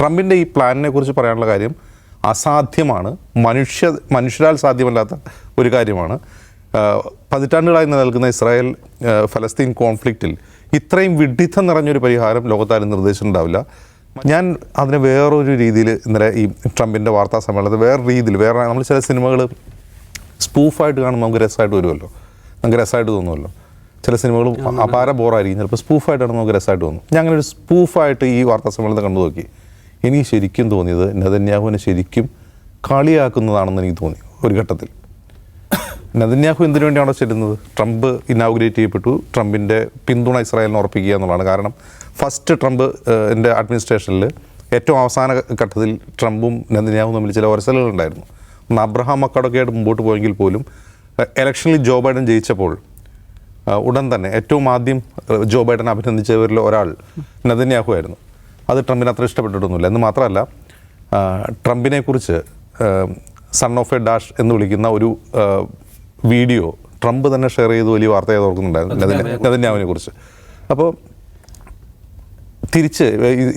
ട്രംപിൻ്റെ ഈ പ്ലാനിനെ കുറിച്ച് പറയാനുള്ള കാര്യം അസാധ്യമാണ്, മനുഷ്യരാൽ സാധ്യമല്ലാത്ത ഒരു കാര്യമാണ്. പതിറ്റാണ്ടുകളായി നിലനിൽക്കുന്ന ഇസ്രായേൽ ഫലസ്തീൻ കോൺഫ്ലിക്റ്റിൽ ഇത്രയും വിഡ്ഢിത്തം നിറഞ്ഞൊരു പരിഹാരം ലോകത്താരും നിർദ്ദേശിച്ചിട്ടുണ്ടാവില്ല. ഞാൻ അതിനെ വേറൊരു രീതിയിൽ ഇന്നലെ ഈ ട്രംപിൻ്റെ വാർത്താ സമ്മേളനത്തിൽ വേറെ നമ്മൾ ചില സിനിമകൾ സ്പൂഫായിട്ട് കാണുമ്പോൾ നമുക്ക് രസമായിട്ട് വരുമല്ലോ, നമുക്ക് രസമായിട്ട് തോന്നുമല്ലോ. ചില സിനിമകൾ അപാര ബോറായിരിക്കും, ചിലപ്പോൾ സ്പൂഫായിട്ടാണ് നമുക്ക് രസമായിട്ട് തോന്നും. ഞാൻ അങ്ങനെ ഒരു സ്പൂഫായിട്ട് ഈ വാർത്താ സമ്മേളനത്തെ കണ്ടു നോക്കി. എനിക്ക് ശരിക്കും തോന്നിയത് നെതന്യാഹുവിനെ ശരിക്കും കളിയാക്കുന്നതാണെന്ന് എനിക്ക് തോന്നി ഒരു ഘട്ടത്തിൽ. നെതന്യാഹു എന്തിനു വേണ്ടിയാണോ ചെല്ലുന്നത്? ട്രംപ് ഇനാഗുറേറ്റ് ചെയ്യപ്പെട്ടു, ട്രംപിൻ്റെ പിന്തുണ ഇസ്രായേലിനെ ഉറപ്പിക്കുക എന്നുള്ളതാണ്. കാരണം ഫസ്റ്റ് ട്രംപ് എൻ്റെ അഡ്മിനിസ്ട്രേഷനിൽ ഏറ്റവും അവസാന ഘട്ടത്തിൽ ട്രംപും നെതന്യാഹുവും തമ്മിൽ ചില ഉരസലുകളുണ്ടായിരുന്നു. ഒന്ന് അബ്രഹാം മക്കടൊക്കെ ആയിട്ട് മുമ്പോട്ട് പോയെങ്കിൽ പോലും ഇലക്ഷനിൽ ജോ ബൈഡൻ ജയിച്ചപ്പോൾ ഉടൻ തന്നെ ഏറ്റവും ആദ്യം ജോ ബൈഡൻ അഭിനന്ദിച്ചവരിൽ ഒരാൾ നെതന്യാഹു ആയിരുന്നു. അത് ട്രംപിന് അത്ര ഇഷ്ടപ്പെട്ടിട്ടൊന്നുമില്ല. എന്ന് മാത്രമല്ല, ട്രംപിനെക്കുറിച്ച് സൺ ഓഫ് എ ഡാഷ് എന്ന് വിളിക്കുന്ന ഒരു വീഡിയോ ട്രംപ് തന്നെ ഷെയർ ചെയ്ത് വലിയ വാർത്തയായി ഓർക്കുന്നുണ്ടായിരുന്നു നെതന്യാഹുവിനെ കുറിച്ച്. അപ്പോൾ തിരിച്ച്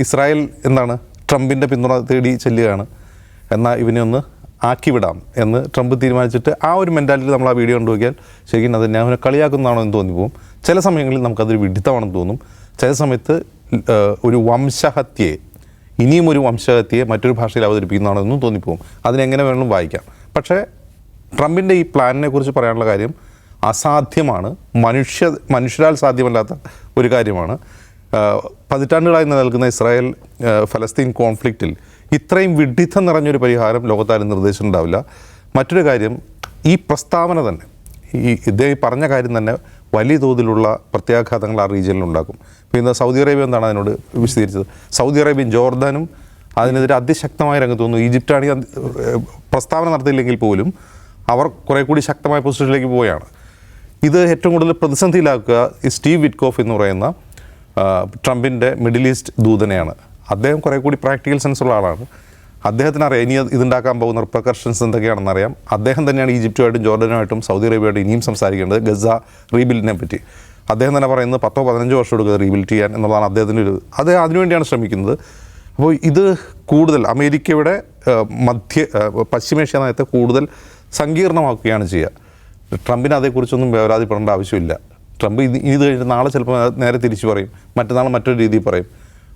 ഇസ്രായേൽ എന്താണ് ട്രംപിൻ്റെ പിന്തുണ തേടി ചെല്ലുകയാണ്, എന്നാൽ ഇവനെ ഒന്ന് ആക്കിവിടാം എന്ന് ട്രംപ് തീരുമാനിച്ചിട്ട് ആ ഒരു മെൻറ്റാലിറ്റി നമ്മൾ ആ വീഡിയോ കണ്ടു നോക്കിയാൽ ശരിക്കും നെതന്യാഹുവിനെ കളിയാക്കുന്നതാണോ എന്ന് തോന്നിപ്പോവും. ചില സമയങ്ങളിൽ നമുക്കതൊരു വിഡിത്തമാണെന്ന് തോന്നും. ചില സമയത്ത് ഒരു വംശഹത്യയെ, ഇനിയും ഒരു വംശഹത്യയെ മറ്റൊരു ഭാഷയിൽ അവതരിപ്പിക്കുന്നതാണെന്നും തോന്നിപ്പോവും. അതിനെങ്ങനെ വേണമെങ്കിലും വായിക്കാം. പക്ഷേ ട്രംപിൻ്റെ ഈ പ്ലാനിനെ കുറിച്ച് പറയാനുള്ള കാര്യം അസാധ്യമാണ്, മനുഷ്യരാൽ സാധ്യമല്ലാത്ത ഒരു കാര്യമാണ്. പതിറ്റാണ്ടുകളായി നിലനിൽക്കുന്ന ഇസ്രായേൽ ഫലസ്തീൻ കോൺഫ്ലിക്റ്റിൽ ഇത്രയും വിഡ്ഢിത്തം നിറഞ്ഞൊരു പരിഹാരം ലോകത്താരും നിർദ്ദേശിച്ചിട്ടുണ്ടാവില്ല. മറ്റൊരു കാര്യം, ഈ പ്രസ്താവന തന്നെ, ഇദ്ദേഹം പറഞ്ഞ കാര്യം തന്നെ വലിയ തോതിലുള്ള പ്രത്യാഘാതങ്ങൾ ആ റീജിയനിൽ ഉണ്ടാക്കും. ഇപ്പോൾ ഇന്ന് സൗദി അറേബ്യ എന്താണ് അതിനോട് വിശദീകരിച്ചത്? സൗദി അറേബ്യയും ജോർദാനും അതിനെതിരെ അതിശക്തമായ രംഗത്ത് വന്നു. ഈജിപ്റ്റാണെങ്കിൽ പ്രസ്താവന നടത്തിയില്ലെങ്കിൽ പോലും അവർ കുറേ കൂടി ശക്തമായ പൊസിഷനിലേക്ക് പോവുകയാണ്. ഇത് ഏറ്റവും കൂടുതൽ പ്രതിസന്ധിയിലാക്കുക ഈ സ്റ്റീവ് വിറ്റ്കോഫ് എന്ന് പറയുന്ന ട്രംപിൻ്റെ മിഡിൽ ഈസ്റ്റ് ദൂതനെയാണ്. അദ്ദേഹം കുറേ കൂടി പ്രാക്ടിക്കൽ സെൻസുള്ള ആളാണ്. അദ്ദേഹത്തിന് അറിയാം ഇനി ഇതുണ്ടാക്കാൻ പോകുന്ന റിപ്പർക്കഷൻസ് എന്തൊക്കെയാണെന്നറിയാം. അദ്ദേഹം തന്നെയാണ് ഈജിപ്റ്റുമായിട്ടും ജോർഡനുമായിട്ടും സൗദി അറേബ്യയായിട്ടും ഇനിയും സംസാരിക്കേണ്ടത് ഗസ റീബിൽഡിനെ പറ്റി. അദ്ദേഹം തന്നെ പറയുന്നത് 10-15 വർഷം എടുക്കുക റീബിൽഡ് ചെയ്യാൻ എന്നുള്ളതാണ് അദ്ദേഹത്തിൻ്റെ ഒരു, അദ്ദേഹം അതിനുവേണ്ടിയാണ് ശ്രമിക്കുന്നത്. അപ്പോൾ ഇത് കൂടുതൽ അമേരിക്കയുടെ പശ്ചിമേഷ്യ നയത്തെ കൂടുതൽ സങ്കീർണമാക്കുകയാണ് ചെയ്യുക. ട്രംപിന് അതേക്കുറിച്ചൊന്നും വേവലാതിപ്പെടേണ്ട ആവശ്യമില്ല. ട്രംപ് ഇത് കഴിഞ്ഞ് നാളെ ചിലപ്പോൾ നേരെ തിരിച്ചു പറയും, മറ്റന്നാൾ മറ്റൊരു രീതിയിൽ പറയും.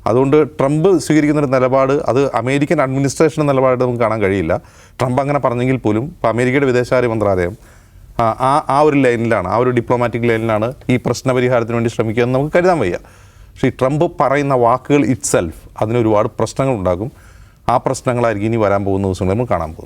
അതുകൊണ്ട് ട്രംപ് സ്വീകരിക്കുന്നൊരു നിലപാട് അത് അമേരിക്കൻ അഡ്മിനിസ്ട്രേഷൻ നിലപാട് നമുക്ക് കാണാൻ കഴിയില്ല. ട്രംപ് അങ്ങനെ പറഞ്ഞെങ്കിൽ പോലും ഇപ്പോൾ അമേരിക്കയുടെ വിദേശകാര്യ മന്ത്രാലയം ആ ഒരു ലൈനിലാണ്, ആ ഒരു ഡിപ്ലോമാറ്റിക് ലൈനിലാണ് ഈ പ്രശ്നപരിഹാരത്തിന് വേണ്ടി ശ്രമിക്കുക എന്ന് നമുക്ക് കരുതാൻ വയ്യ. പക്ഷേ ഈ ട്രംപ് പറയുന്ന വാക്കുകൾ ഇറ്റ്സെൽഫ് അതിനൊരുപാട് പ്രശ്നങ്ങൾ ഉണ്ടാക്കും. ആ പ്രശ്നങ്ങളായിരിക്കും ഇനി വരാൻ പോകുന്ന ദിവസങ്ങളിൽ നമ്മൾ കാണാൻ പോകുന്നത്.